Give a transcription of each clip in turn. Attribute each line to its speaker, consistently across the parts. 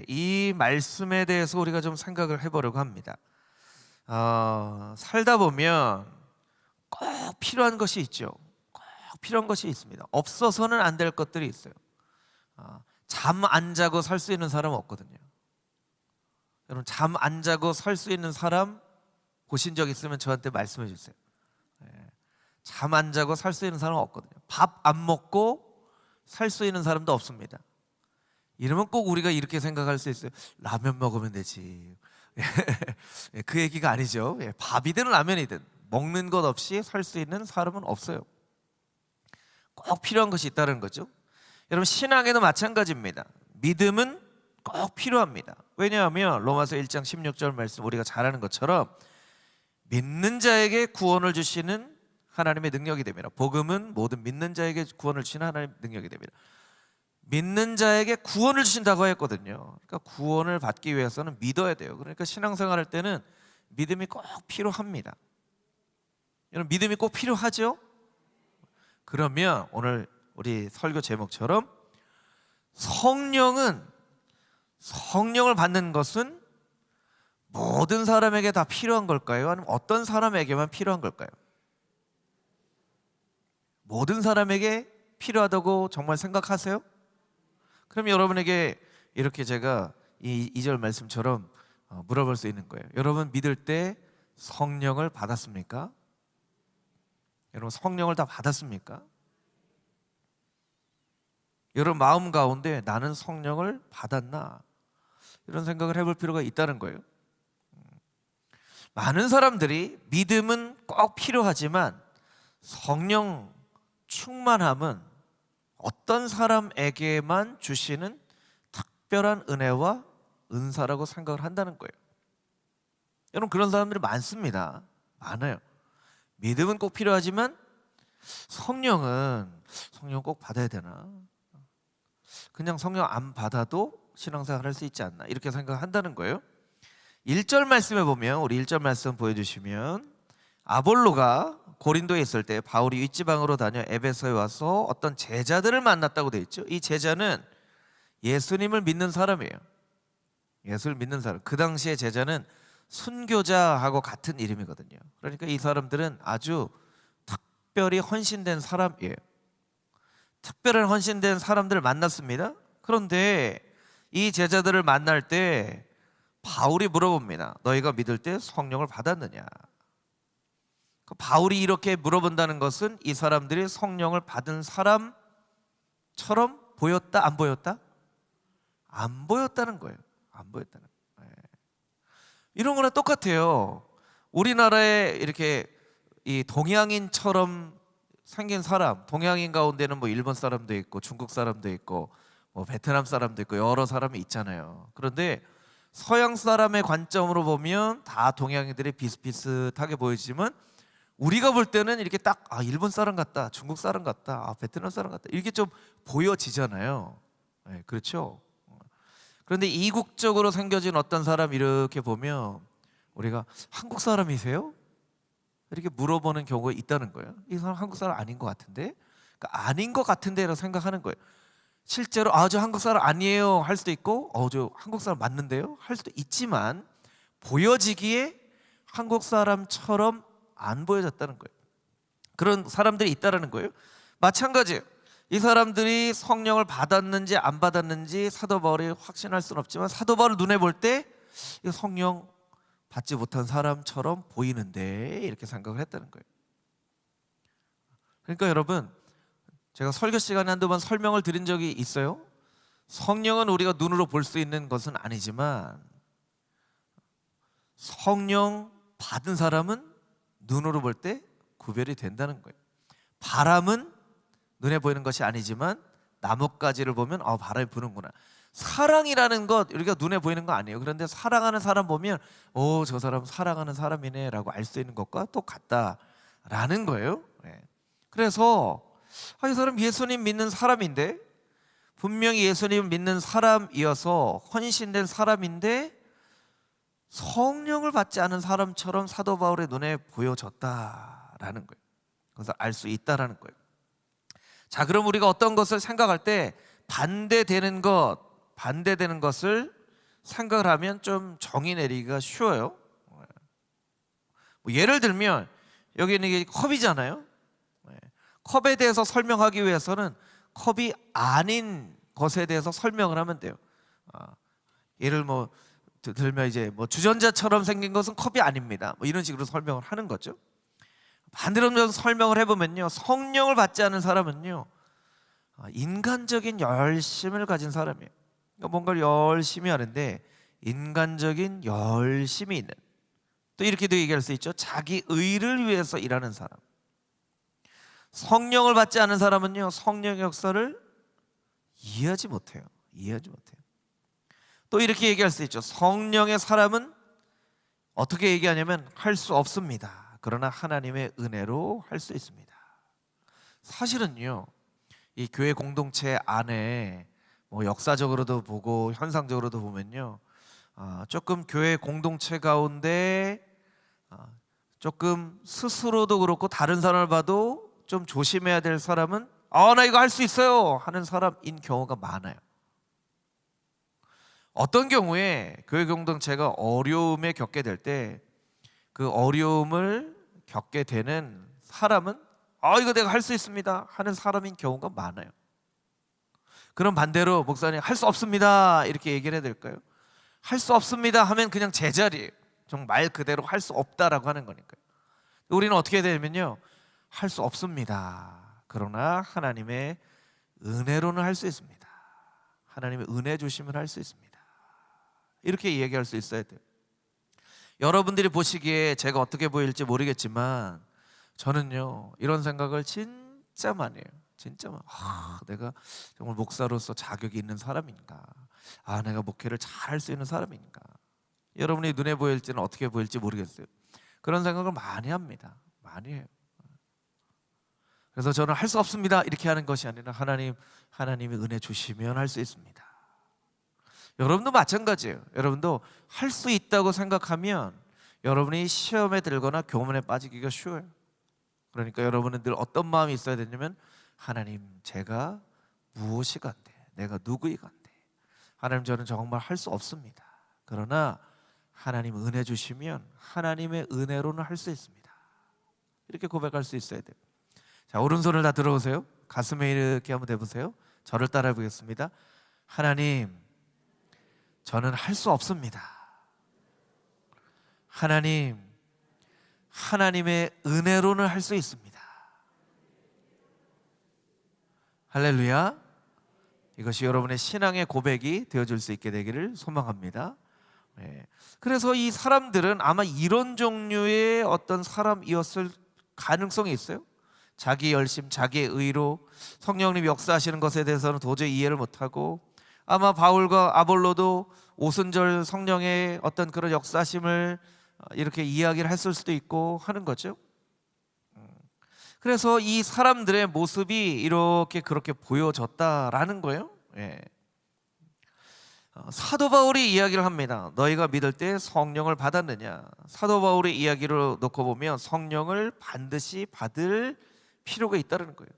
Speaker 1: 이 말씀에 대해서 우리가 좀 생각을 해보려고 합니다. 살다 보면 꼭 필요한 것이 있죠. 꼭 필요한 것이 있습니다. 없어서는 안 될 것들이 있어요. 잠 안 자고 살 수 있는 사람은 없거든요. 여러분, 잠 안 자고 살 수 있는 사람 보신 적 있으면 저한테 말씀해 주세요. 잠 안 자고 살 수 있는 사람은 없거든요. 밥 안 먹고 살 수 있는 사람도 없습니다. 이러면 꼭 우리가 이렇게 생각할 수 있어요. 라면 먹으면 되지. 그 얘기가 아니죠. 밥이든 라면이든 먹는 것 없이 살 수 있는 사람은 없어요. 꼭 필요한 것이 있다는 거죠. 여러분, 신앙에도 마찬가지입니다. 믿음은 꼭 필요합니다. 왜냐하면 로마서 1장 16절 말씀 우리가 잘 아는 것처럼 믿는 자에게 구원을 주시는 하나님의 능력이 됩니다. 복음은 모든 믿는 자에게 구원을 주시는 하나님의 능력이 됩니다. 믿는 자에게 구원을 주신다고 했거든요. 그러니까 구원을 받기 위해서는 믿어야 돼요. 그러니까 신앙생활 할 때는 믿음이 꼭 필요합니다. 여러분, 믿음이 꼭 필요하죠? 그러면 오늘 우리 설교 제목처럼 성령을 받는 것은 모든 사람에게 다 필요한 걸까요? 아니면 어떤 사람에게만 필요한 걸까요? 모든 사람에게 필요하다고 정말 생각하세요? 그럼 여러분에게 이렇게 제가 이 2절 말씀처럼 물어볼 수 있는 거예요. 여러분, 믿을 때 성령을 받았습니까? 여러분, 성령을 다 받았습니까? 여러분 마음 가운데 나는 성령을 받았나? 이런 생각을 해볼 필요가 있다는 거예요. 많은 사람들이 믿음은 꼭 필요하지만 성령 충만함은 어떤 사람에게만 주시는 특별한 은혜와 은사라고 생각을 한다는 거예요. 여러분, 그런 사람들이 많습니다. 많아요. 믿음은 꼭 필요하지만 성령 꼭 받아야 되나? 그냥 성령 안 받아도 신앙생활 할 수 있지 않나? 이렇게 생각한다는 거예요. 1절 말씀에 보면, 우리 1절 말씀 보여주시면, 아볼로가 고린도에 있을 때 바울이 윗지방으로 다녀 에베소에 와서 어떤 제자들을 만났다고 되어 있죠. 이 제자는 예수님을 믿는 사람이에요. 예수를 믿는 사람. 그 당시에 제자는 순교자하고 같은 이름이거든요. 그러니까 이 사람들은 아주 특별히 헌신된 사람이에요. 특별한 헌신된 사람들을 만났습니다. 그런데 이 제자들을 만날 때 바울이 물어봅니다. 너희가 믿을 때 성령을 받았느냐? 바울이 이렇게 물어본다는 것은 이 사람들이 성령을 받은 사람처럼 보였다? 안 보였다? 안 보였다는 거예요. 안 보였다는 거예요. 이런 거랑 똑같아요. 우리나라에 이렇게 이 동양인처럼 생긴 사람, 동양인 가운데는 뭐 일본 사람도 있고 중국 사람도 있고 뭐 베트남 사람도 있고 여러 사람이 있잖아요. 그런데 서양 사람의 관점으로 보면 다 동양인들이 비슷비슷하게 보이지만 우리가 볼 때는 이렇게 딱 일본 사람 같다, 중국 사람 같다, 베트남 사람 같다, 이렇게 좀 보여지잖아요. 네, 그렇죠. 그런데 이국적으로 생겨진 어떤 사람 이렇게 보면 우리가 한국 사람이세요? 이렇게 물어보는 경우가 있다는 거예요. 이 사람 한국 사람 아닌 것 같은데? 그러니까 아닌 것 같은데라고 생각하는 거예요. 실제로 저 한국 사람 아니에요 할 수도 있고 저 한국 사람 맞는데요 할 수도 있지만 보여지기에 한국 사람처럼 안 보여졌다는 거예요. 그런 사람들이 있다는 거예요. 마찬가지예요. 이 사람들이 성령을 받았는지 안 받았는지 사도 바울이 확신할 수는 없지만 사도 바울 눈에 볼 때 성령 받지 못한 사람처럼 보이는데 이렇게 생각을 했다는 거예요. 그러니까 여러분, 제가 설교 시간에 한두 번 설명을 드린 적이 있어요. 성령은 우리가 눈으로 볼 수 있는 것은 아니지만 성령 받은 사람은 눈으로 볼 때 구별이 된다는 거예요. 바람은 눈에 보이는 것이 아니지만 나뭇가지를 보면 바람이 부는구나. 사랑이라는 것 우리가 눈에 보이는 거 아니에요. 그런데 사랑하는 사람 보면 저 사람 사랑하는 사람이네 라고 알 수 있는 것과 똑같다라는 거예요. 그래서 이 사람 예수님 믿는 사람인데, 분명히 예수님 믿는 사람이어서 헌신된 사람인데 성령을 받지 않은 사람처럼 사도 바울의 눈에 보여졌다라는 거예요. 그래서 알 수 있다라는 거예요. 자, 그럼 우리가 어떤 것을 생각할 때 반대되는 것, 반대되는 것을 생각을 하면 좀 정의 내리기가 쉬워요. 뭐 예를 들면 여기는 이게 컵이잖아요. 컵에 대해서 설명하기 위해서는 컵이 아닌 것에 대해서 설명을 하면 돼요. 예를 들면 이제 주전자처럼 생긴 것은 컵이 아닙니다. 이런 식으로 설명을 하는 거죠. 반대로 좀 설명을 해보면요, 성령을 받지 않은 사람은요, 인간적인 열심을 가진 사람이에요. 그러니까 뭔가를 열심히 하는데 인간적인 열심이 있는, 또 이렇게도 얘기할 수 있죠, 자기 의를 위해서 일하는 사람. 성령을 받지 않은 사람은요, 성령의 역사를 이해하지 못해요. 또 이렇게 얘기할 수 있죠. 성령의 사람은 어떻게 얘기하냐면 할 수 없습니다. 그러나 하나님의 은혜로 할 수 있습니다. 사실은요, 이 교회 공동체 안에 역사적으로도 보고 현상적으로도 보면요, 조금 교회 공동체 가운데 조금 스스로도 그렇고 다른 사람을 봐도 좀 조심해야 될 사람은 나 이거 할 수 있어요 하는 사람인 경우가 많아요. 어떤 경우에 교회 공동체가 어려움에 겪게 될 때 그 어려움을 겪게 되는 사람은 이거 내가 할 수 있습니다 하는 사람인 경우가 많아요. 그럼 반대로 목사님 할 수 없습니다 이렇게 얘기를 해야 될까요? 할 수 없습니다 하면 그냥 제자리예요. 정말 말 그대로 할 수 없다라고 하는 거니까요. 우리는 어떻게 해야 되냐면요, 할 수 없습니다. 그러나 하나님의 은혜로는 할 수 있습니다. 하나님의 은혜 주심을 할 수 있습니다. 이렇게 얘기할 수 있어야 돼요. 여러분들이 보시기에 제가 어떻게 보일지 모르겠지만 저는요, 이런 생각을 진짜 많이 해요. 진짜 많이. 내가 정말 목사로서 자격이 있는 사람인가? 내가 목회를 잘 할 수 있는 사람인가? 여러분이 눈에 보일지는 어떻게 보일지 모르겠어요. 그런 생각을 많이 합니다. 많이 해요. 그래서 저는 할 수 없습니다 이렇게 하는 것이 아니라 하나님이 은혜 주시면 할 수 있습니다. 여러분도 마찬가지예요. 여러분도 할 수 있다고 생각하면 여러분이 시험에 들거나 교문에 빠지기가 쉬워요. 그러니까 여러분은 늘 어떤 마음이 있어야 되냐면, 하나님 제가 무엇이 간대, 내가 누구이 간대, 하나님 저는 정말 할 수 없습니다. 그러나 하나님 은혜 주시면 하나님의 은혜로는 할 수 있습니다. 이렇게 고백할 수 있어야 돼요. 자, 오른손을 다 들어보세요. 가슴에 이렇게 한번 대보세요. 저를 따라해 보겠습니다. 하나님, 저는 할 수 없습니다. 하나님, 하나님의 은혜로는 할 수 있습니다. 할렐루야. 이것이 여러분의 신앙의 고백이 되어줄 수 있게 되기를 소망합니다. 그래서 이 사람들은 아마 이런 종류의 어떤 사람이었을 가능성이 있어요. 자기 열심, 자기의 의로 성령님 역사하시는 것에 대해서는 도저히 이해를 못하고, 아마 바울과 아볼로도 오순절 성령의 어떤 그런 역사심을 이렇게 이야기를 했을 수도 있고 하는 거죠. 그래서 이 사람들의 모습이 이렇게 그렇게 보여졌다라는 거예요. 사도 바울이 이야기를 합니다. 너희가 믿을 때 성령을 받았느냐. 사도 바울의 이야기를 놓고 보면 성령을 반드시 받을 필요가 있다는 거예요.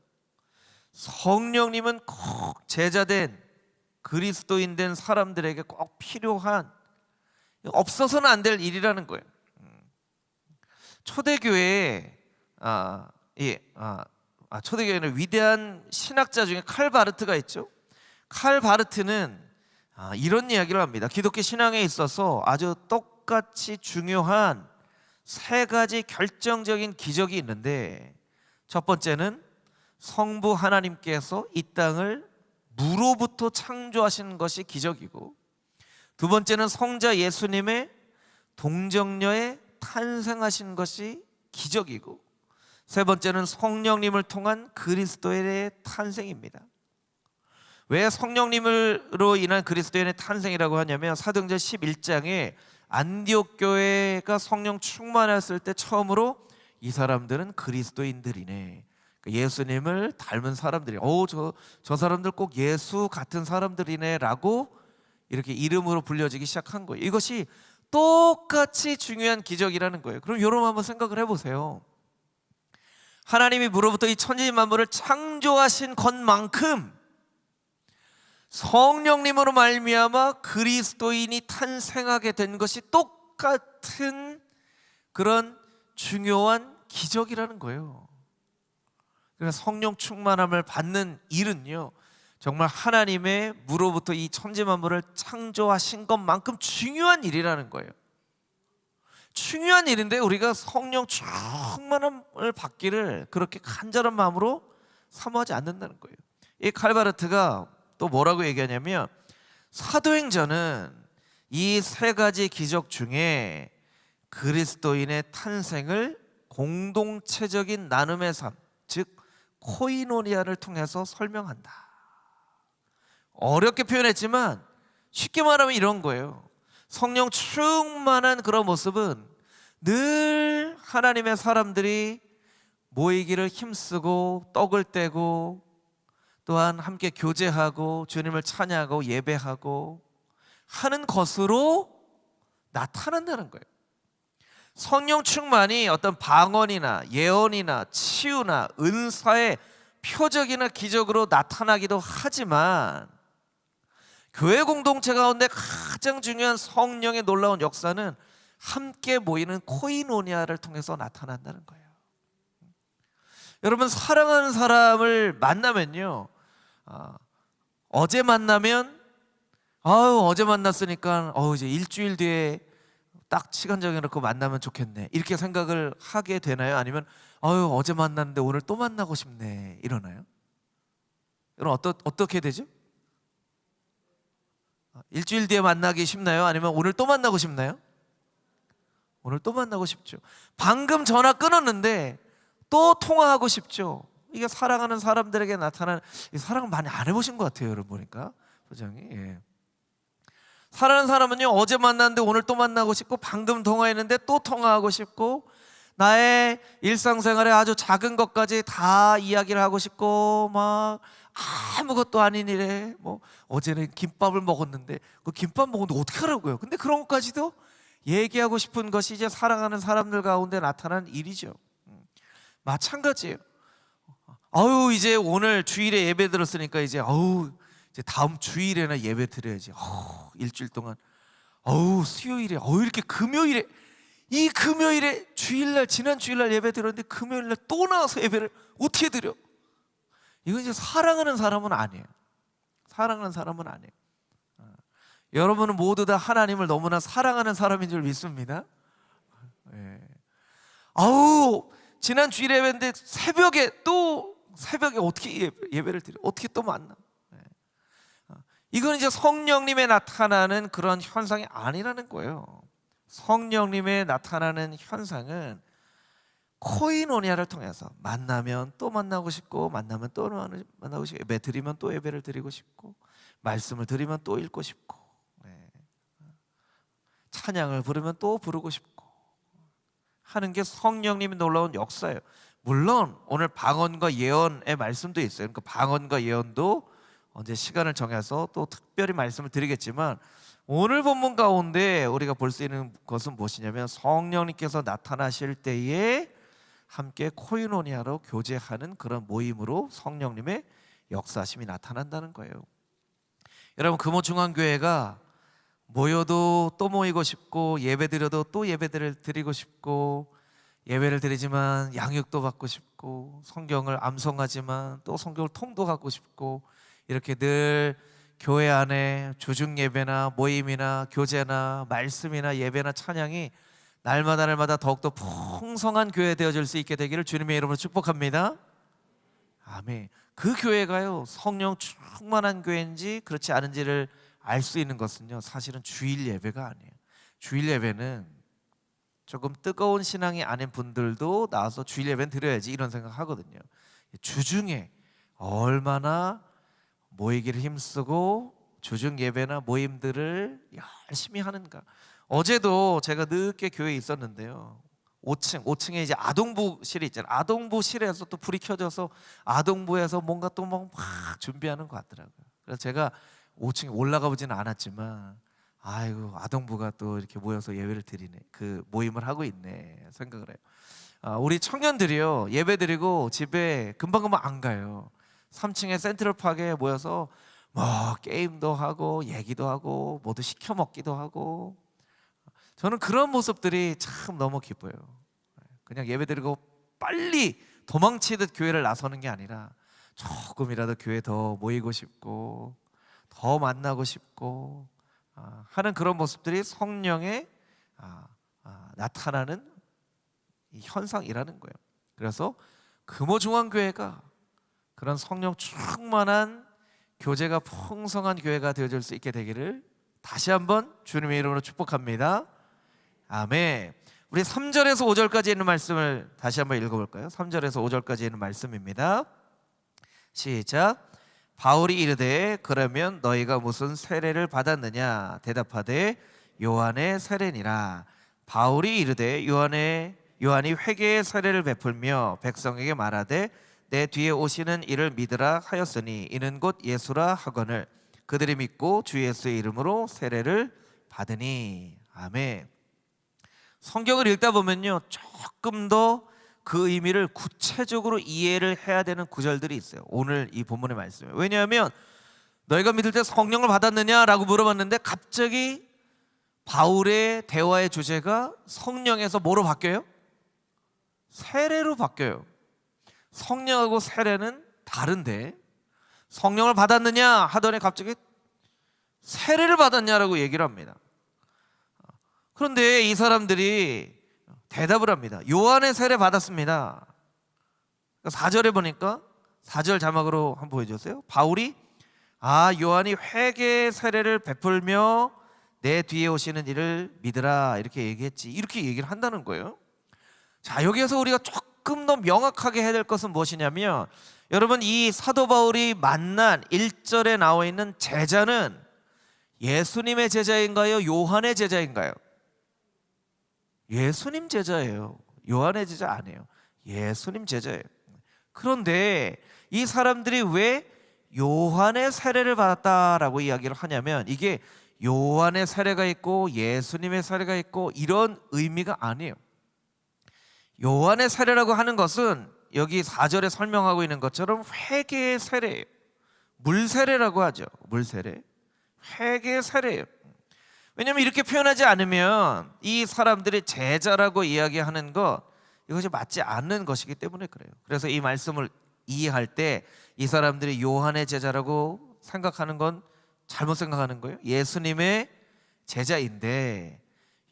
Speaker 1: 성령님은 꼭 제자된 그리스도인 된 사람들에게 꼭 필요한, 없어서는 안 될 일이라는 거예요. 초대교회에 초대교회는 위대한 신학자 중에 칼 바르트가 있죠. 칼 바르트는 이런 이야기를 합니다. 기독교 신앙에 있어서 아주 똑같이 중요한 세 가지 결정적인 기적이 있는데, 첫 번째는 성부 하나님께서 이 땅을 무로부터 창조하신 것이 기적이고, 두 번째는 성자 예수님의 동정녀에 탄생하신 것이 기적이고, 세 번째는 성령님을 통한 그리스도인의 탄생입니다. 왜 성령님으로 인한 그리스도인의 탄생이라고 하냐면, 사도행전 11장에 안디옥 교회가 성령 충만했을 때 처음으로 이 사람들은 그리스도인들이네, 예수님을 닮은 사람들이, 저 사람들 꼭 예수 같은 사람들이네 라고 이렇게 이름으로 불려지기 시작한 거예요. 이것이 똑같이 중요한 기적이라는 거예요. 그럼 여러분 한번 생각을 해보세요. 하나님이 무로부터 이 천지 만물을 창조하신 것만큼 성령님으로 말미암아 그리스도인이 탄생하게 된 것이 똑같은 그런 중요한 기적이라는 거예요. 그래서 성령 충만함을 받는 일은요, 정말 하나님의 무로부터 이 천지만물을 창조하신 것만큼 중요한 일이라는 거예요. 중요한 일인데 우리가 성령 충만함을 받기를 그렇게 간절한 마음으로 사모하지 않는다는 거예요. 이 칼바르트가 또 뭐라고 얘기하냐면, 사도행전은 이 세 가지 기적 중에 그리스도인의 탄생을 공동체적인 나눔의 삶, 즉 코이노니아를 통해서 설명한다. 어렵게 표현했지만 쉽게 말하면 이런 거예요. 성령 충만한 그런 모습은 늘 하나님의 사람들이 모이기를 힘쓰고 떡을 떼고 또한 함께 교제하고 주님을 찬양하고 예배하고 하는 것으로 나타난다는 거예요. 성령 충만이 어떤 방언이나 예언이나 치유나 은사의 표적이나 기적으로 나타나기도 하지만, 교회 공동체 가운데 가장 중요한 성령의 놀라운 역사는 함께 모이는 코이노니아를 통해서 나타난다는 거예요. 여러분, 사랑하는 사람을 만나면요, 어제 만나면 어제 만났으니까 이제 일주일 뒤에 딱 시간 정해놓고 만나면 좋겠네, 이렇게 생각을 하게 되나요? 아니면 어제 만났는데 오늘 또 만나고 싶네, 이러나요? 여러분, 어떻게 되죠? 일주일 뒤에 만나기 쉽나요? 아니면 오늘 또 만나고 싶나요? 오늘 또 만나고 싶죠. 방금 전화 끊었는데 또 통화하고 싶죠. 이게 사랑하는 사람들에게 나타나는, 사랑을 많이 안 해보신 것 같아요, 여러분 보니까 표정이. 예. 사랑하는 사람은요, 어제 만났는데 오늘 또 만나고 싶고, 방금 통화했는데 또 통화하고 싶고, 나의 일상생활의 아주 작은 것까지 다 이야기를 하고 싶고, 막 아무것도 아닌 일에 어제는 김밥을 먹었는데 그 김밥 먹었는데 어떻게 하라고요? 근데 그런 것까지도 얘기하고 싶은 것이 이제 사랑하는 사람들 가운데 나타난 일이죠. 마찬가지예요. 이제 오늘 주일에 예배 들었으니까 이제 다음 주일에나 예배 드려야지. 일주일 동안 수요일에 이렇게 금요일에, 이 금요일에 주일날, 지난 주일날 예배 드렸는데 금요일날 또 나와서 예배를 어떻게 드려? 이건 이제 사랑하는 사람은 아니에요. 사랑하는 사람은 아니에요. 여러분은 모두 다 하나님을 너무나 사랑하는 사람인 줄 믿습니다. 예. 지난 주일에 예배인데 새벽에 어떻게 예배를 드려? 어떻게 또 만나? 이건 이제 성령님의 나타나는 그런 현상이 아니라는 거예요. 성령님의 나타나는 현상은 코이노니아를 통해서 만나면 또 만나고 싶고, 만나면 또 만나고 싶고, 예배 드리면 또 예배를 드리고 싶고, 말씀을 들으면 또 읽고 싶고, 찬양을 부르면 또 부르고 싶고 하는 게 성령님이 놀라운 역사예요. 물론 오늘 방언과 예언의 말씀도 있어요. 그러니까 방언과 예언도 언제 시간을 정해서 또 특별히 말씀을 드리겠지만, 오늘 본문 가운데 우리가 볼 수 있는 것은 무엇이냐면, 성령님께서 나타나실 때에 함께 코이노니아로 교제하는 그런 모임으로 성령님의 역사심이 나타난다는 거예요. 여러분, 금호중앙교회가 모여도 또 모이고 싶고, 예배 드려도 또 예배를 드리고 싶고, 예배를 드리지만 양육도 받고 싶고, 성경을 암송하지만 또 성경을 통독하고 싶고, 이렇게 늘 교회 안에 주중 예배나 모임이나 교제나 말씀이나 예배나 찬양이 날마다 더욱더 풍성한 교회 되어질 수 있게 되기를 주님의 이름으로 축복합니다. 아멘. 그 교회가요, 성령 충만한 교회인지 그렇지 않은지를 알 수 있는 것은요, 사실은 주일 예배가 아니에요. 주일 예배는 조금 뜨거운 신앙이 아닌 분들도 나와서 주일 예배는 드려야지, 이런 생각하거든요. 주중에 얼마나 모이기를 힘쓰고 주중 예배나 모임들을 열심히 하는가. 어제도 제가 늦게 교회에 있었는데요, 5층에 이제 아동부실이 있잖아요. 아동부실에서 또 불이 켜져서 아동부에서 뭔가 또 막 준비하는 것 같더라고요. 그래서 제가 5층에 올라가 보지는 않았지만, 아동부가 또 이렇게 모여서 예배를 드리네, 그 모임을 하고 있네 생각을 해요. 우리 청년들이요, 예배 드리고 집에 금방금방 안 가요. 3층에 센트럴파크에 모여서 뭐 게임도 하고 얘기도 하고 모두 시켜 먹기도 하고, 저는 그런 모습들이 참 너무 기뻐요. 그냥 예배드리고 빨리 도망치듯 교회를 나서는 게 아니라 조금이라도 교회 더 모이고 싶고 더 만나고 싶고 하는 그런 모습들이 성령의 나타나는 이 현상이라는 거예요. 그래서 금호중앙교회가 그런 성령 충만한 교제가 풍성한 교회가 되어줄 수 있게 되기를 다시 한번 주님의 이름으로 축복합니다. 아멘. 우리 3절에서 5절까지 있는 말씀을 다시 한번 읽어볼까요? 3절에서 5절까지 있는 말씀입니다. 시작. 바울이 이르되 그러면 너희가 무슨 세례를 받았느냐? 대답하되 요한의 세례니라. 바울이 이르되 요한이 회개의 세례를 베풀며 백성에게 말하되 내 뒤에 오시는 이를 믿으라 하였으니 이는 곧 예수라 하거늘 그들이 믿고 주 예수의 이름으로 세례를 받으니. 아멘. 성경을 읽다 보면요, 조금 더 그 의미를 구체적으로 이해를 해야 되는 구절들이 있어요. 오늘 이 본문의 말씀에. 왜냐하면 너희가 믿을 때 성령을 받았느냐라고 물어봤는데 갑자기 바울의 대화의 주제가 성령에서 뭐로 바뀌어요? 세례로 바뀌어요. 성령하고 세례는 다른데 성령을 받았느냐 하더니 갑자기 세례를 받았냐라고 얘기를 합니다. 그런데 이 사람들이 대답을 합니다. 요한의 세례 받았습니다. 4절에 보니까 4절 자막으로 한번 보여주세요. 바울이 요한이 회개의 세례를 베풀며 내 뒤에 오시는 이를 믿으라 이렇게 얘기했지, 이렇게 얘기를 한다는 거예요. 자, 여기에서 우리가 조금 더 명확하게 해야 될 것은 무엇이냐면, 여러분 이 사도 바울이 만난 1절에 나와 있는 제자는 예수님의 제자인가요? 요한의 제자인가요? 예수님 제자예요. 요한의 제자 아니에요. 예수님 제자예요. 그런데 이 사람들이 왜 요한의 세례를 받았다라고 이야기를 하냐면, 이게 요한의 세례가 있고 예수님의 세례가 있고 이런 의미가 아니에요. 요한의 세례라고 하는 것은 여기 4절에 설명하고 있는 것처럼 회개의 세례예요. 물세례라고 하죠. 물세례. 회개의 세례예요. 왜냐하면 이렇게 표현하지 않으면 이 사람들이 제자라고 이야기하는 것, 이것이 맞지 않는 것이기 때문에 그래요. 그래서 이 말씀을 이해할 때 이 사람들이 요한의 제자라고 생각하는 건 잘못 생각하는 거예요. 예수님의 제자인데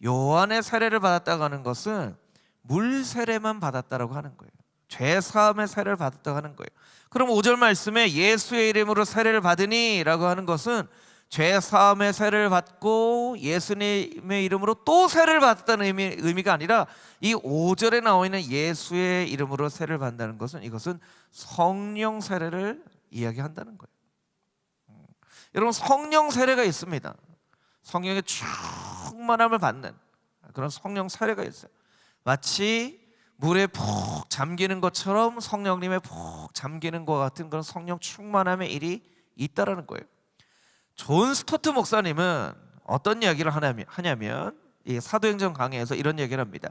Speaker 1: 요한의 세례를 받았다고 하는 것은 물 세례만 받았다라고 하는 거예요. 죄 사함의 세례를 받았다고 하는 거예요. 그럼 5절 말씀에 예수의 이름으로 세례를 받으니 라고 하는 것은 죄 사함의 세례를 받고 예수님의 이름으로 또 세례를 받았다는 의미가 아니라, 이 5절에 나와 있는 예수의 이름으로 세례를 받는다는 것은 이것은 성령 세례를 이야기한다는 거예요. 여러분 성령 세례가 있습니다. 성령의 충만함을 받는 그런 성령 세례가 있어요. 마치 물에 푹 잠기는 것처럼 성령님의 푹 잠기는 것 같은 그런 성령 충만함의 일이 있다라는 거예요. 존 스토트 목사님은 어떤 이야기를 하냐면 이 사도행전 강해에서 이런 얘기를 합니다.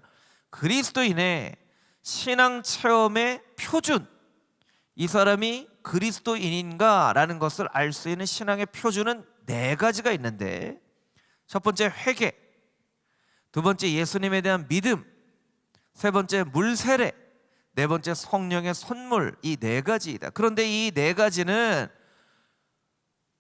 Speaker 1: 그리스도인의 신앙 체험의 표준, 이 사람이 그리스도인인가 라는 것을 알 수 있는 신앙의 표준은 4가지가 있는데, 첫 번째 회개, 두 번째 예수님에 대한 믿음, 세 번째 물세례, 네 번째 성령의 선물, 이 4가지이다. 그런데 이 4가지는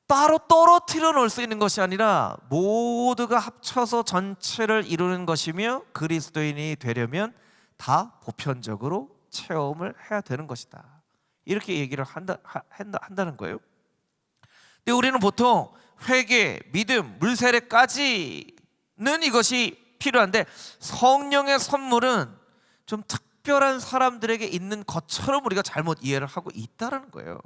Speaker 1: 따로 떨어뜨려 놓을 수 있는 것이 아니라 모두가 합쳐서 전체를 이루는 것이며, 그리스도인이 되려면 다 보편적으로 체험을 해야 되는 것이다, 이렇게 얘기를 한다는 거예요. 근데 우리는 보통 회개, 믿음, 물세례까지는 이것이 필요한데 성령의 선물은 좀 특별한 사람들에게 있는 것처럼 우리가 잘못 이해를 하고 있다는 거예요.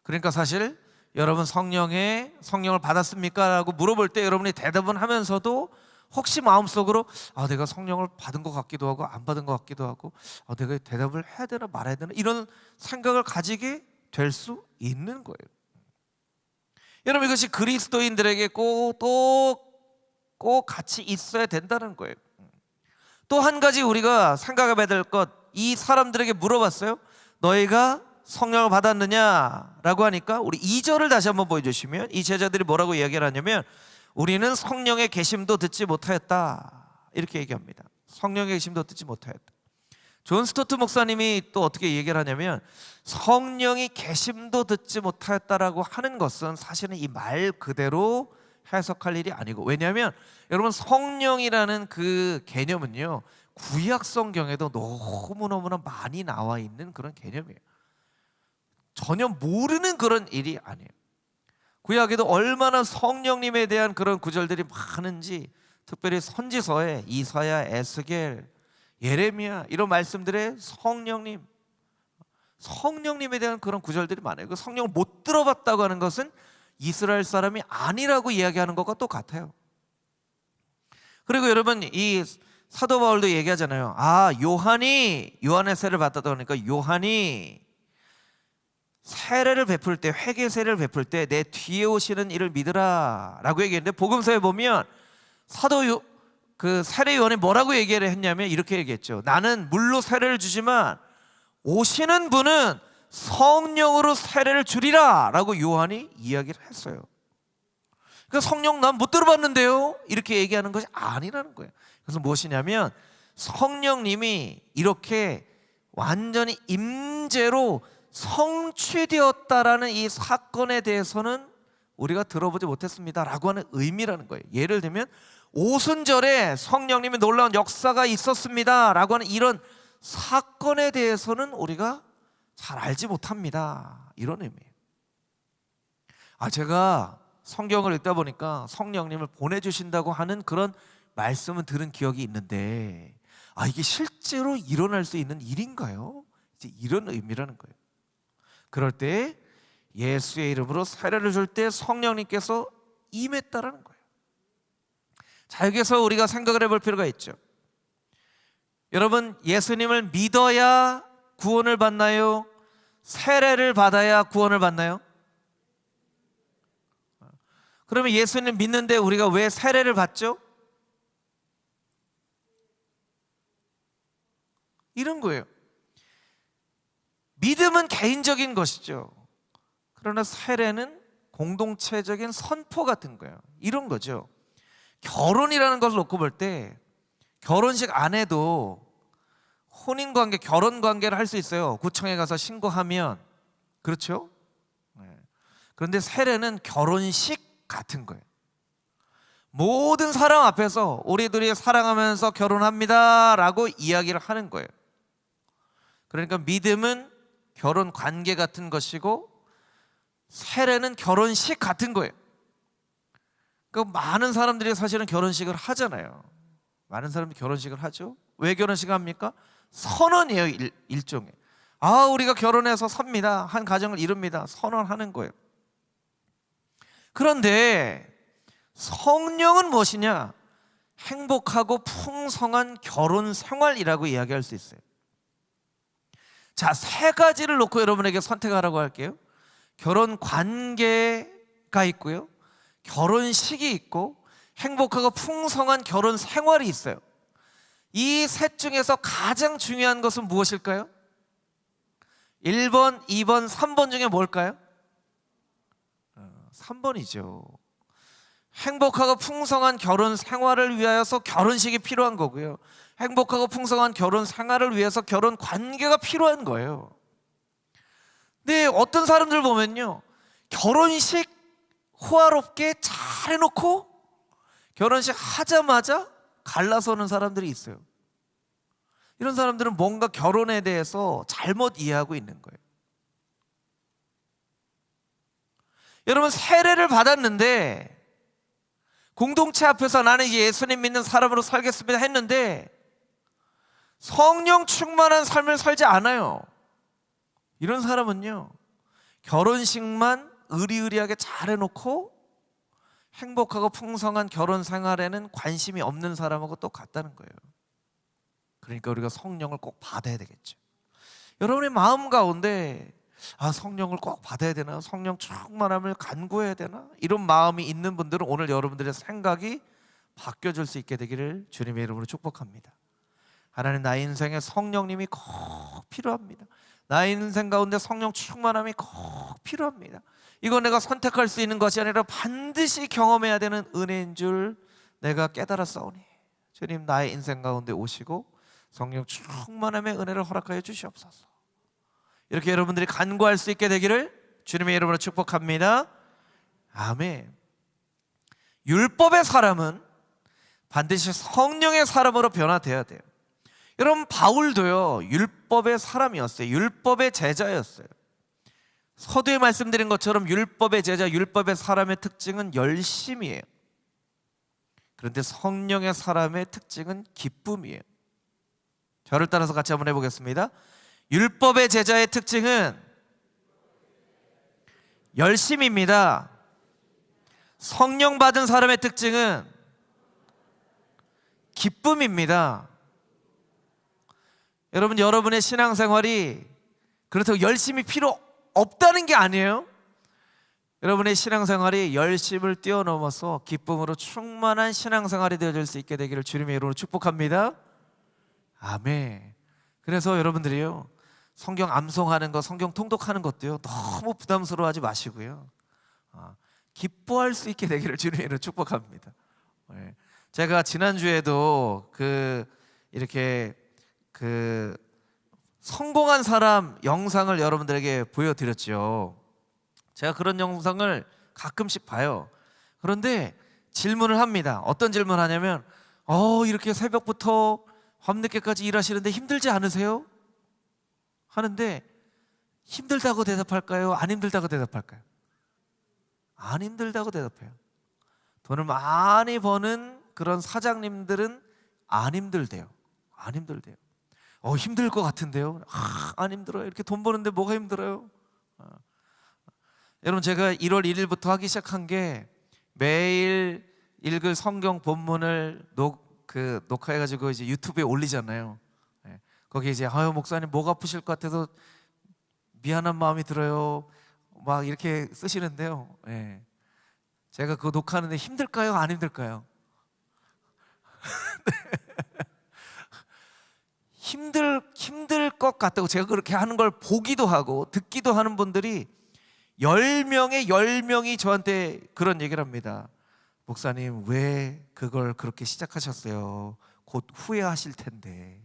Speaker 1: 그러니까 사실 여러분 성령을 받았습니까? 라고 물어볼 때 여러분이 대답은 하면서도 혹시 마음속으로 내가 성령을 받은 것 같기도 하고 안 받은 것 같기도 하고 내가 대답을 해야 되나 말아야 되나 이런 생각을 가지게 될 수 있는 거예요. 여러분 이것이 그리스도인들에게 꼭 같이 있어야 된다는 거예요. 또 한 가지 우리가 생각해봐야 될 것, 이 사람들에게 물어봤어요. 너희가 성령을 받았느냐라고 하니까 우리 2절을 다시 한번 보여주시면 이 제자들이 뭐라고 이야기를 하냐면 우리는 성령의 계심도 듣지 못하였다 이렇게 얘기합니다. 성령의 계심도 듣지 못하였다. 존 스토트 목사님이 또 어떻게 얘기를 하냐면 성령이 계심도 듣지 못하였다라고 하는 것은 사실은 이 말 그대로 해석할 일이 아니고, 왜냐하면 여러분 성령이라는 그 개념은요 구약 성경에도 너무너무나 많이 나와 있는 그런 개념이에요. 전혀 모르는 그런 일이 아니에요. 구약에도 얼마나 성령님에 대한 그런 구절들이 많은지, 특별히 선지서에 이사야, 에스겔, 예레미야 이런 말씀들에 성령님에 대한 그런 구절들이 많아요. 그 성령을 못 들어봤다고 하는 것은 이스라엘 사람이 아니라고 이야기하는 것과 똑같아요. 그리고 여러분 이 사도 바울도 얘기하잖아요. 요한의 세례를 받았다 그러니까 요한이 세례를 베풀 때, 회개 세례를 베풀 때 내 뒤에 오시는 이를 믿으라 라고 얘기했는데, 복음서에 보면 그 세례 요한이 뭐라고 얘기를 했냐면 이렇게 얘기했죠. 나는 물로 세례를 주지만 오시는 분은 성령으로 세례를 주리라 라고 요한이 이야기를 했어요. 그러니까 성령 난 못 들어봤는데요 이렇게 얘기하는 것이 아니라는 거예요. 그래서 무엇이냐면 성령님이 이렇게 완전히 임재로 성취되었다라는 이 사건에 대해서는 우리가 들어보지 못했습니다 라고 하는 의미라는 거예요. 예를 들면 오순절에 성령님의 놀라운 역사가 있었습니다 라고 하는 이런 사건에 대해서는 우리가 잘 알지 못합니다, 이런 의미예요. 제가 성경을 읽다 보니까 성령님을 보내주신다고 하는 그런 말씀은 들은 기억이 있는데 이게 실제로 일어날 수 있는 일인가요? 이제 이런 의미라는 거예요. 그럴 때 예수의 이름으로 세례를 줄 때 성령님께서 임했다라는 거예요. 자, 여기서 우리가 생각을 해볼 필요가 있죠. 여러분, 예수님을 믿어야 구원을 받나요? 세례를 받아야 구원을 받나요? 그러면 예수님 믿는데 우리가 왜 세례를 받죠? 이런 거예요. 믿음은 개인적인 것이죠. 그러나 세례는 공동체적인 선포 같은 거예요. 이런 거죠. 결혼이라는 것을 놓고 볼 때 결혼식 안 해도 혼인관계, 결혼관계를 할 수 있어요. 구청에 가서 신고하면. 그렇죠? 그런데 세례는 결혼식 같은 거예요. 모든 사람 앞에서 우리들이 사랑하면서 결혼합니다 라고 이야기를 하는 거예요. 그러니까 믿음은 결혼 관계 같은 것이고 세례는 결혼식 같은 거예요. 그러니까 많은 사람들이 사실은 결혼식을 하잖아요. 많은 사람들이 결혼식을 하죠. 왜 결혼식을 합니까? 선언이에요. 일종의 우리가 결혼해서 삽니다, 한 가정을 이룹니다, 선언하는 거예요. 그런데 성령은 무엇이냐? 행복하고 풍성한 결혼 생활이라고 이야기할 수 있어요. 자, 세 가지를 놓고 여러분에게 선택하라고 할게요. 결혼 관계가 있고요, 결혼식이 있고, 행복하고 풍성한 결혼 생활이 있어요. 이 셋 중에서 가장 중요한 것은 무엇일까요? 1번, 2번, 3번 중에 뭘까요? 3번이죠. 행복하고 풍성한 결혼 생활을 위하여서 결혼식이 필요한 거고요, 행복하고 풍성한 결혼 생활을 위해서 결혼 관계가 필요한 거예요. 근데 어떤 사람들 보면요, 결혼식 호화롭게 잘 해놓고 결혼식 하자마자 갈라서는 사람들이 있어요. 이런 사람들은 뭔가 결혼에 대해서 잘못 이해하고 있는 거예요. 여러분, 세례를 받았는데 공동체 앞에서 나는 예수님 믿는 사람으로 살겠습니다 했는데 성령 충만한 삶을 살지 않아요. 이런 사람은요, 결혼식만 의리의리하게 잘 해놓고 행복하고 풍성한 결혼 생활에는 관심이 없는 사람하고 똑같다는 거예요. 그러니까 우리가 성령을 꼭 받아야 되겠죠. 여러분의 마음 가운데 성령을 꼭 받아야 되나? 성령 충만함을 간구해야 되나? 이런 마음이 있는 분들은 오늘 여러분들의 생각이 바뀌어질 수 있게 되기를 주님의 이름으로 축복합니다. 하나님, 나의 인생에 성령님이 꼭 필요합니다. 나의 인생 가운데 성령 충만함이 꼭 필요합니다. 이건 내가 선택할 수 있는 것이 아니라 반드시 경험해야 되는 은혜인 줄 내가 깨달았사오니 주님, 나의 인생 가운데 오시고 성령 충만함의 은혜를 허락하여 주시옵소서. 이렇게 여러분들이 간구할 수 있게 되기를 주님의 이름으로 축복합니다. 아멘. 율법의 사람은 반드시 성령의 사람으로 변화되어야 돼요. 여러분, 바울도요 율법의 사람이었어요. 율법의 제자였어요. 서두에 말씀드린 것처럼 율법의 제자, 율법의 사람의 특징은 열심이에요. 그런데 성령의 사람의 특징은 기쁨이에요. 저를 따라서 같이 한번 해보겠습니다. 율법의 제자의 특징은 열심입니다. 성령 받은 사람의 특징은 기쁨입니다. 여러분, 여러분의 신앙생활이 그렇다고 열심히 필요 없다는 게 아니에요. 여러분의 신앙생활이 열심을 뛰어넘어서 기쁨으로 충만한 신앙생활이 되어질 수 있게 되기를 주님의 이름으로 축복합니다. 아멘. 그래서 여러분들이요, 성경 암송하는 것, 성경 통독하는 것도요 너무 부담스러워하지 마시고요, 기뻐할 수 있게 되기를 주님의 이름으로 축복합니다. 제가 지난주에도 이렇게 성공한 사람 영상을 여러분들에게 보여드렸죠. 제가 그런 영상을 가끔씩 봐요. 그런데 질문을 합니다. 어떤 질문을 하냐면 이렇게 새벽부터 밤늦게까지 일하시는데 힘들지 않으세요? 하는데 힘들다고 대답할까요? 안 힘들다고 대답할까요? 안 힘들다고 대답해요. 돈을 많이 버는 그런 사장님들은 안 힘들대요. 안 힘들대요. 힘들 것 같은데요? 안 힘들어요. 이렇게 돈 버는데 뭐가 힘들어요? 여러분, 제가 1월 1일부터 하기 시작한 게 매일 읽을 성경 본문을 녹화해가지고 이제 유튜브에 올리잖아요. 거기 이제 목사님 목 아프실 것 같아서 미안한 마음이 들어요, 막 이렇게 쓰시는데요. 제가 그거 녹화하는데 힘들까요? 안 힘들까요? 힘들 것 같다고 제가 그렇게 하는 걸 보기도 하고 듣기도 하는 분들이 10명이 저한테 그런 얘기를 합니다. 목사님, 왜 그걸 그렇게 시작하셨어요? 곧 후회하실 텐데.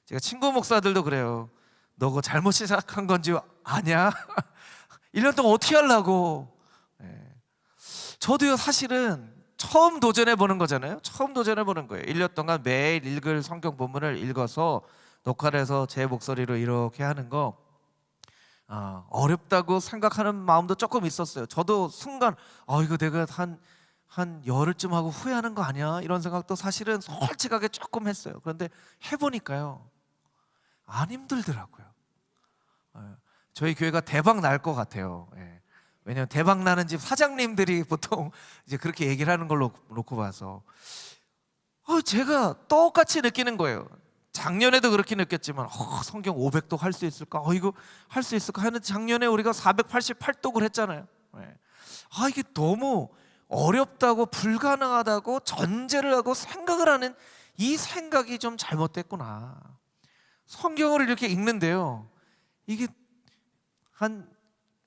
Speaker 1: 제가 친구 목사들도 그래요. 너 그거 잘못 시작한 건지 아냐? 1년 동안 어떻게 하려고? 저도요, 사실은 처음 도전해 보는 거잖아요. 처음 도전해 보는 거예요. 1년 동안 매일 읽을 성경 본문을 읽어서 녹화를 해서 제 목소리로 이렇게 하는 거 어렵다고 생각하는 마음도 조금 있었어요. 저도 순간 이거 내가 한 열흘쯤 하고 후회하는 거 아니야? 이런 생각도 사실은 솔직하게 조금 했어요. 그런데 해보니까요, 안 힘들더라고요. 저희 교회가 대박 날 것 같아요. 왜냐하면 대박 나는 집 사장님들이 보통 이제 그렇게 얘기를 하는 걸로 놓고 봐서 제가 똑같이 느끼는 거예요. 작년에도 그렇게 느꼈지만 성경 500독 할 수 있을까? 이거 할 수 있을까? 하는데 작년에 우리가 488독을 했잖아요. 이게 너무 어렵다고, 불가능하다고 전제를 하고 생각을 하는 이 생각이 좀 잘못됐구나. 성경을 이렇게 읽는데요, 이게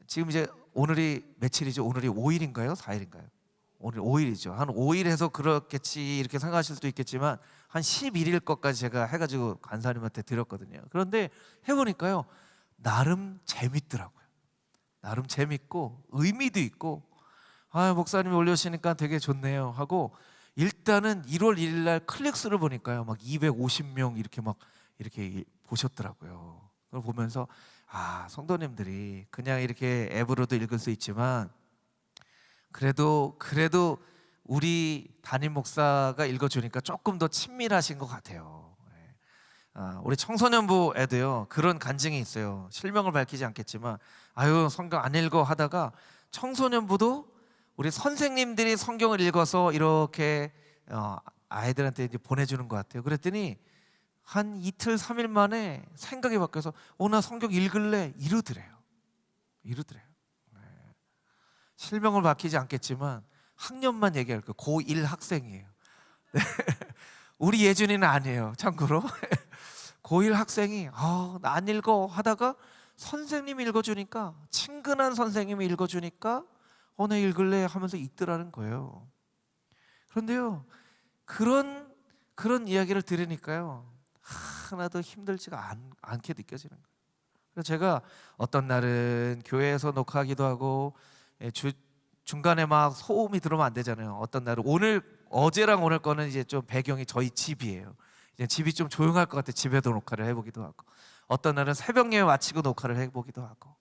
Speaker 1: 지금 이제 오늘이 며칠이죠? 오늘이 5일인가요? 4일인가요? 오늘 5일이죠. 한 5일 해서 그렇겠지 이렇게 생각하실 수도 있겠지만 한 11일 것까지 제가 해가지고 간사님한테 드렸거든요. 그런데 해보니까요, 나름 재밌더라고요. 나름 재밌고 의미도 있고 목사님이 올려주시니까 되게 좋네요 하고, 일단은 1월 1일 날 클릭수를 보니까요 막 250명 이렇게 보셨더라고요. 그걸 보면서 성도님들이 그냥 이렇게 앱으로도 읽을 수 있지만 그래도 우리 담임 목사가 읽어주니까 조금 더 친밀하신 것 같아요. 우리 청소년부 애도요 그런 간증이 있어요. 실명을 밝히지 않겠지만 성경 안 읽어 하다가 청소년부도 우리 선생님들이 성경을 읽어서 이렇게 아이들한테 이제 보내주는 것 같아요. 그랬더니 한 이틀 3일 만에 생각이 바뀌어서 나 성경 읽을래 이러더래요. 실명을 밝히지 않겠지만 학년만 얘기할 거예요. 고1 학생이에요. 우리 예준이는 아니에요, 참고로. 고1 학생이 나 안 읽어 하다가 선생님이 읽어주니까, 친근한 선생님이 읽어주니까 내 읽을래 하면서 읽더라는 거예요. 그런데요, 그런 이야기를 들으니까요, 하나도 힘들지가 않게 느껴지는 거예요. 그래서 제가 어떤 날은 교회에서 녹화하기도 하고, 중간에 막 소음이 들어오면 안 되잖아요. 어떤 날은 어제랑 오늘 거는 이제 좀 배경이 저희 집이에요. 이제 집이 좀 조용할 것 같아 집에도 녹화를 해보기도 하고, 어떤 날은 새벽 예배 마치고 녹화를 해보기도 하고.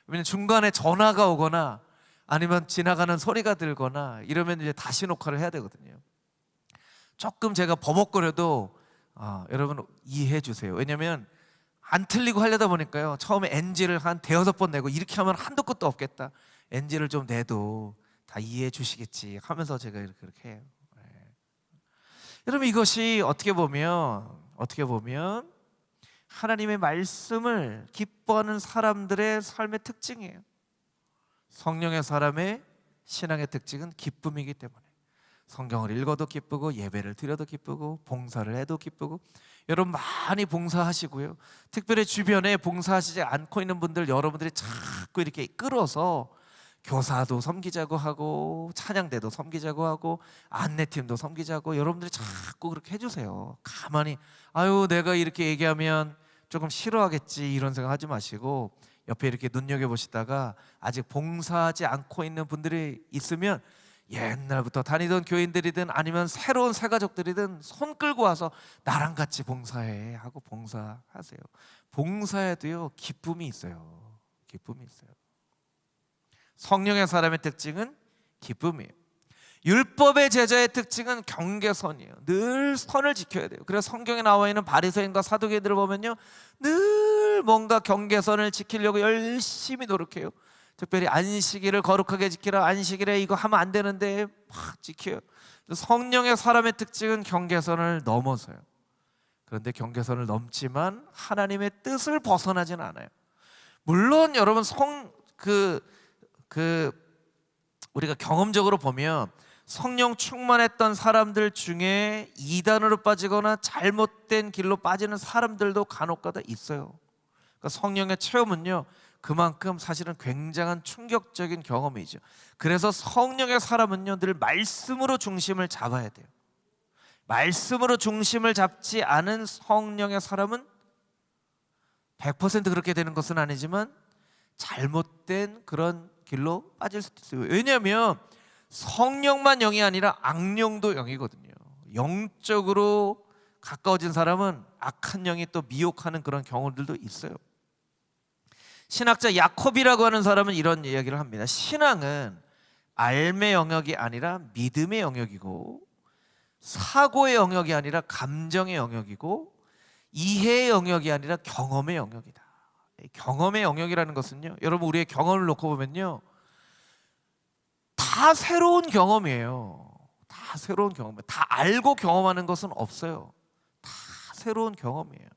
Speaker 1: 왜냐면 중간에 전화가 오거나 아니면 지나가는 소리가 들거나 이러면 이제 다시 녹화를 해야 되거든요. 조금 제가 버벅거려도 여러분 이해해 주세요. 왜냐면 안 틀리고 하려다 보니까요, 처음에 NG를 한 대여섯 번 내고 이렇게 하면 한도 끝도 없겠다, NG를 좀 내도 다 이해해 주시겠지 하면서 제가 이렇게 해요. 여러분, 이것이 어떻게 보면 하나님의 말씀을 기뻐하는 사람들의 삶의 특징이에요. 성령의 사람의 신앙의 특징은 기쁨이기 때문에 성경을 읽어도 기쁘고, 예배를 드려도 기쁘고, 봉사를 해도 기쁘고. 여러분 많이 봉사하시고요, 특별히 주변에 봉사하시지 않고 있는 분들 여러분들이 자꾸 이렇게 끌어서 교사도 섬기자고 하고, 찬양대도 섬기자고 하고, 안내팀도 섬기자고, 여러분들이 자꾸 그렇게 해주세요. 가만히 내가 이렇게 얘기하면 조금 싫어하겠지 이런 생각 하지 마시고, 옆에 이렇게 눈여겨보시다가 아직 봉사하지 않고 있는 분들이 있으면 옛날부터 다니던 교인들이든 아니면 새로운 새가족들이든 손 끌고 와서 나랑 같이 봉사해 하고 봉사하세요. 봉사에도요, 기쁨이 있어요. 기쁨이 있어요. 성령의 사람의 특징은 기쁨이에요. 율법의 제자의 특징은 경계선이에요. 늘 선을 지켜야 돼요. 그래서 성경에 나와 있는 바리새인과 사두개인들을 보면요, 늘 뭔가 경계선을 지키려고 열심히 노력해요. 특별히 안식일을 거룩하게 지키라, 안식일에 이거 하면 안 되는데 막 지켜요. 성령의 사람의 특징은 경계선을 넘어서요. 그런데 경계선을 넘지만 하나님의 뜻을 벗어나지는 않아요. 물론 여러분 우리가 경험적으로 보면 성령 충만했던 사람들 중에 이단으로 빠지거나 잘못된 길로 빠지는 사람들도 간혹가다 있어요. 그러니까 성령의 체험은요, 그만큼 사실은 굉장한 충격적인 경험이죠. 그래서 성령의 사람은요, 늘 말씀으로 중심을 잡아야 돼요. 말씀으로 중심을 잡지 않은 성령의 사람은 100% 그렇게 되는 것은 아니지만 잘못된 그런 길로 빠질 수도 있어요. 왜냐하면 성령만 영이 아니라 악령도 영이거든요. 영적으로 가까워진 사람은 악한 영이 또 미혹하는 그런 경우들도 있어요. 신학자 야콥이라고 하는 사람은 이런 이야기를 합니다. 신앙은 알의 영역이 아니라 믿음의 영역이고, 사고의 영역이 아니라 감정의 영역이고, 이해의 영역이 아니라 경험의 영역이다. 경험의 영역이라는 것은요, 여러분 우리의 경험을 놓고 보면요, 다 새로운 경험이에요. 다 새로운 경험이에요. 다 알고 경험하는 것은 없어요. 다 새로운 경험이에요.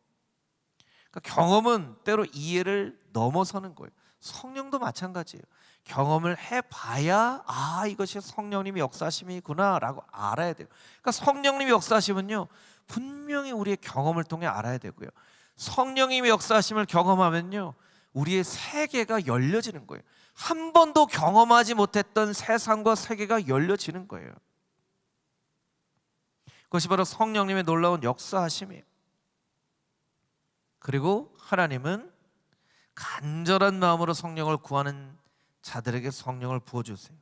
Speaker 1: 그러니까 경험은 때로 이해를 넘어서는 거예요. 성령도 마찬가지예요. 경험을 해봐야 이것이 성령님의 역사심이구나 라고 알아야 돼요. 그러니까 성령님의 역사심은요, 분명히 우리의 경험을 통해 알아야 되고요, 성령님의 역사심을 경험하면요, 우리의 세계가 열려지는 거예요. 한 번도 경험하지 못했던 세상과 세계가 열려지는 거예요. 그것이 바로 성령님의 놀라운 역사하심이에요. 그리고 하나님은 간절한 마음으로 성령을 구하는 자들에게 성령을 부어주세요.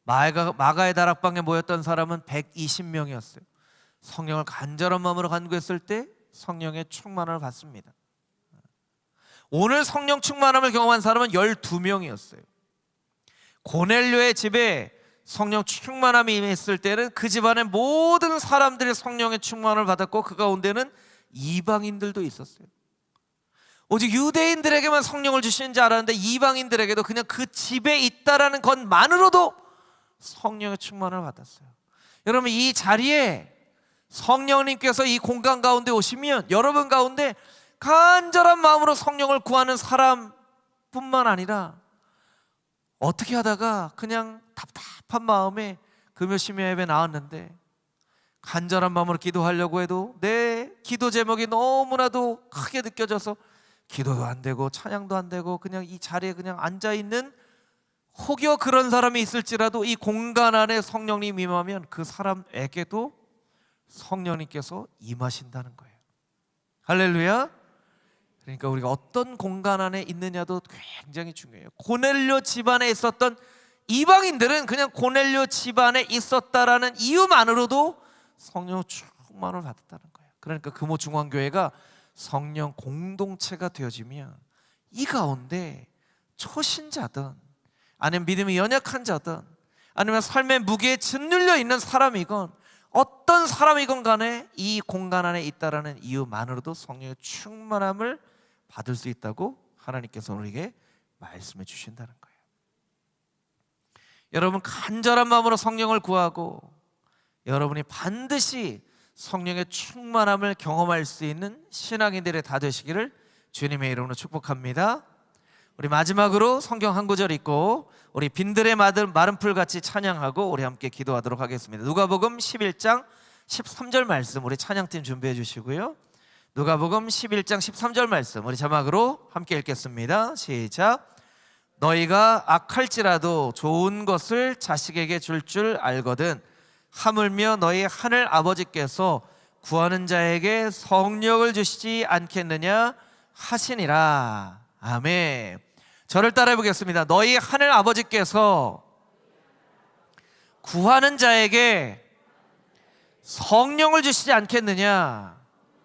Speaker 1: 마가의 다락방에 모였던 사람은 120명이었어요. 성령을 간절한 마음으로 간구했을 때 성령의 충만함을 받습니다. 오늘 성령 충만함을 경험한 사람은 12명이었어요. 고넬료의 집에 성령 충만함이 임했을 때는 그 집안의 모든 사람들이 성령의 충만함을 받았고, 그 가운데는 이방인들도 있었어요. 오직 유대인들에게만 성령을 주시는 줄 알았는데 이방인들에게도 그냥 그 집에 있다라는 것만으로도 성령의 충만함을 받았어요. 여러분, 이 자리에 성령님께서 이 공간 가운데 오시면 여러분 가운데 간절한 마음으로 성령을 구하는 사람뿐만 아니라, 어떻게 하다가 그냥 답답한 마음에 금요 심야 예배 나왔는데 간절한 마음으로 기도하려고 해도 내 기도 제목이 너무나도 크게 느껴져서 기도도 안 되고 찬양도 안 되고 그냥 이 자리에 그냥 앉아있는, 혹여 그런 사람이 있을지라도 이 공간 안에 성령님이 임하면 그 사람에게도 성령님께서 임하신다는 거예요. 할렐루야. 그러니까 우리가 어떤 공간 안에 있느냐도 굉장히 중요해요. 고넬료 집안에 있었던 이방인들은 그냥 고넬료 집안에 있었다라는 이유만으로도 성령 충만을 받았다는 거예요. 그러니까 금호 중앙교회가 성령 공동체가 되어지면 이 가운데 초신자든 아니면 믿음이 연약한 자든 아니면 삶의 무게에 짓눌려 있는 사람이건 어떤 사람이건 간에 이 공간 안에 있다라는 이유만으로도 성령의 충만함을 받을 수 있다고 하나님께서 우리에게 말씀해 주신다는 거예요. 여러분, 간절한 마음으로 성령을 구하고 여러분이 반드시 성령의 충만함을 경험할 수 있는 신앙인들의 다 되시기를 주님의 이름으로 축복합니다. 우리 마지막으로 성경 한 구절 읽고 우리 빈들의 마른 풀같이 찬양하고 우리 함께 기도하도록 하겠습니다. 누가복음 11장 13절 말씀 우리 찬양팀 준비해 주시고요. 누가복음 11장 13절 말씀 우리 자막으로 함께 읽겠습니다. 시작. 너희가 악할지라도 좋은 것을 자식에게 줄 알거든 하물며 너희 하늘 아버지께서 구하는 자에게 성령을 주시지 않겠느냐 하시니라. 아멘. 저를 따라해 보겠습니다. 너희 하늘 아버지께서 구하는 자에게 성령을 주시지 않겠느냐.